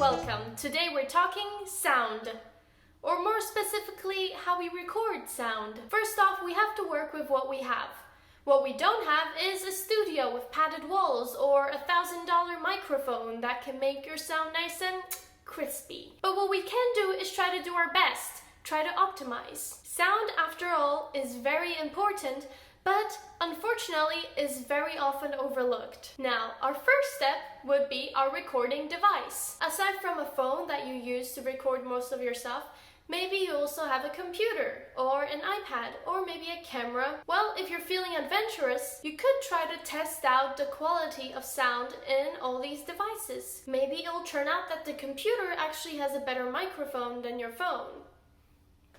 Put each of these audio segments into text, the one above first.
Welcome. Today we're talking sound, or more specifically, how we record sound. First off, we have to work with what we have. What we don't have is a studio with padded walls or a $1,000 microphone that can make your sound nice and crispy. But what we can do is try to do our best, try to optimize. Sound, after all, is very important, but unfortunately is very often overlooked. Now, our first step would be our recording device. Aside from a phone that you use to record most of your stuff, maybe you also have a computer, or an iPad, or maybe a camera. Well, if you're feeling adventurous, you could try to test out the quality of sound in all these devices. Maybe it'll turn out that the computer actually has a better microphone than your phone.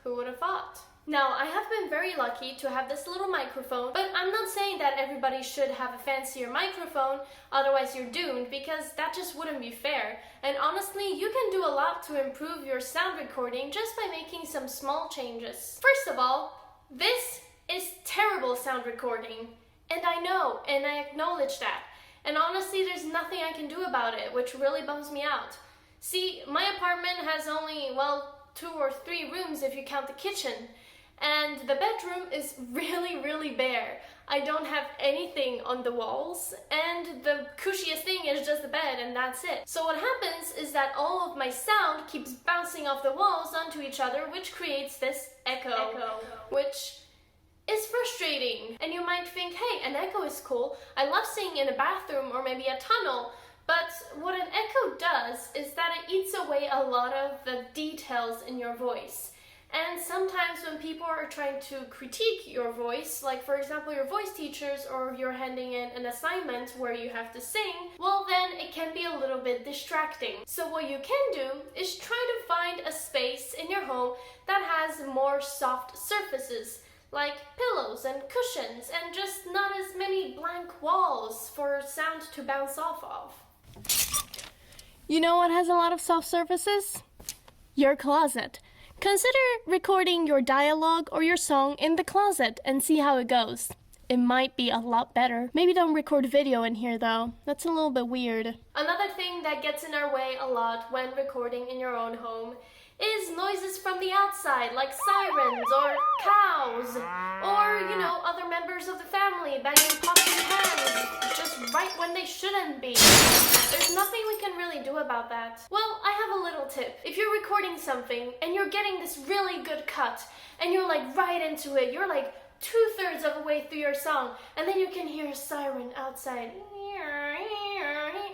Who would have thought? Now, I have been very lucky to have this little microphone, but I'm not saying that everybody should have a fancier microphone, otherwise you're doomed, because that just wouldn't be fair. And honestly, you can do a lot to improve your sound recording just by making some small changes. First of all, this is terrible sound recording. And I know, and I acknowledge that. And honestly, there's nothing I can do about it, which really bums me out. See, my apartment has only, 2 or 3 rooms if you count the kitchen. And the bedroom is really bare. I don't have anything on the walls, and the cushiest thing is just the bed, and that's it. So what happens is that all of my sound keeps bouncing off the walls onto each other, which creates this echo. Which is frustrating. And you might think, hey, an echo is cool. I love singing in a bathroom or maybe a tunnel. But what an echo does is that it eats away a lot of the details in your voice. And sometimes when people are trying to critique your voice, like for example your voice teachers, or you're handing in an assignment where you have to sing, well then it can be a little bit distracting. So what you can do is try to find a space in your home that has more soft surfaces, like pillows and cushions, and just not as many blank walls for sound to bounce off of. You know what has a lot of soft surfaces? Your closet. Consider recording your dialogue or your song in the closet and see how it goes. It might be a lot better. Maybe don't record video in here though. That's a little bit weird. Other thing that gets in our way a lot when recording in your own home is noises from the outside, like sirens or cows, or, other members of the family banging pots and pans just right when they shouldn't be. There's nothing we can really do about that. Well, I have a little tip. If you're recording something and you're getting this really good cut, and you're like right into it, you're like 2/3 of the way through your song, and then you can hear a siren outside,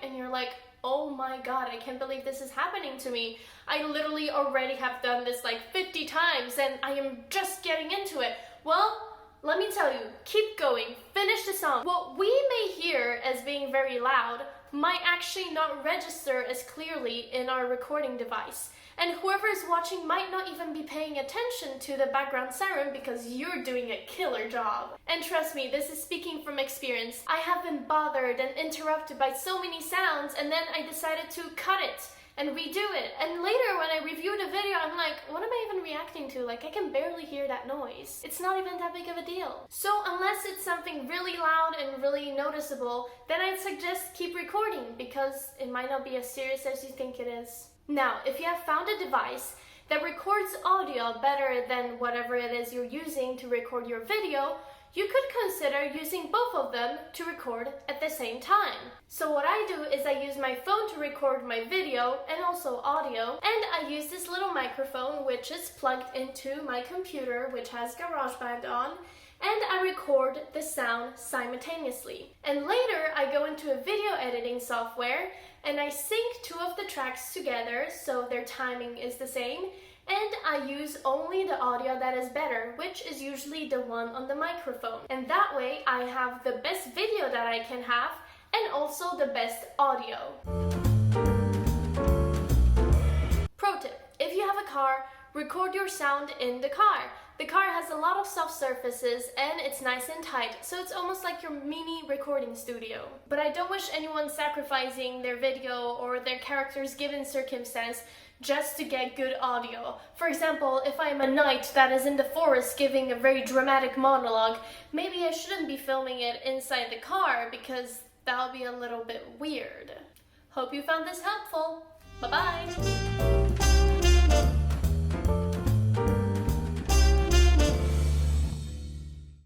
and you're like, oh my god, I can't believe this is happening to me. I literally already have done this like 50 times and I am just getting into it. Well, let me tell you, keep going, finish the song. What we may hear as being very loud might actually not register as clearly in our recording device. And whoever is watching might not even be paying attention to the background siren because you're doing a killer job. And trust me, this is speaking from experience. I have been bothered and interrupted by so many sounds, and then I decided to cut it and redo it. And later when I reviewed a video, I'm like, what am I even reacting to? Like, I can barely hear that noise. It's not even that big of a deal. So unless it's something really loud and really noticeable, then I'd suggest keep recording because it might not be as serious as you think it is. Now, if you have found a device that records audio better than whatever it is you're using to record your video, you could consider using both of them to record at the same time. So what I do is I use my phone to record my video and also audio, and I use this little microphone which is plugged into my computer, which has GarageBand on, and I record the sound simultaneously. And later I go into a video editing software and I sync 2 of the tracks together so their timing is the same, and I use only the audio that is better, which is usually the one on the microphone. And that way I have the best video that I can have and also the best audio. Pro tip: if you have a car, record your sound in the car. The car has a lot of soft surfaces and it's nice and tight, so it's almost like your mini recording studio. But I don't wish anyone sacrificing their video or their character's given circumstance just to get good audio. For example, if I'm a knight that is in the forest giving a very dramatic monologue, maybe I shouldn't be filming it inside the car because that'll be a little bit weird. Hope you found this helpful. Bye-bye!